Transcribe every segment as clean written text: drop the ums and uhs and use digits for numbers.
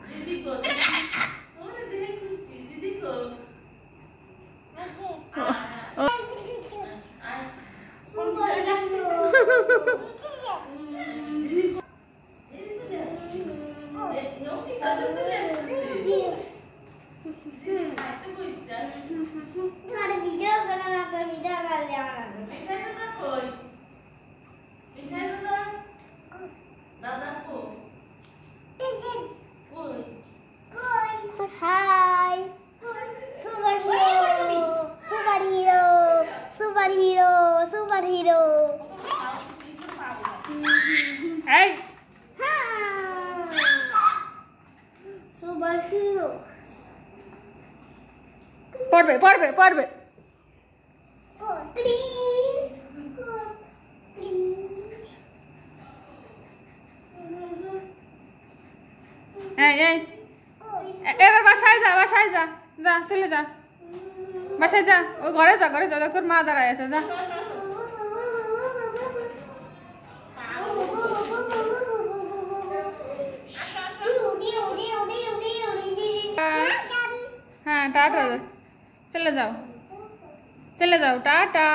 दीदी को दीदी को Hi, superhero. Hey, Superhero. पढ़बे Please. এবার বাসায় যা যা চলে যা বাসায় যা ওই ঘরে যা তোর মা দাঁড়ায় আছে যা হ্যাঁ টাটা চলে যাও টাটা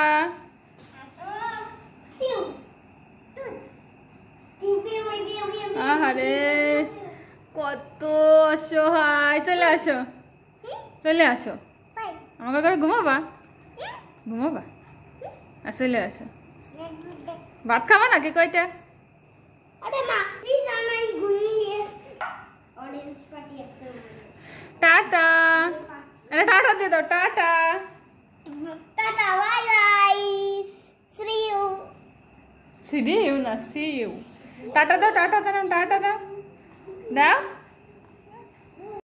আরে কত অসহায় চলে আসো আমাকে ঘরে ঘুমাবা চলে আসো ভাত খাবা নাকি কয়টা টাটা আরে টাটা দিয়ে দাও টাটা see you টাটা দাও দাও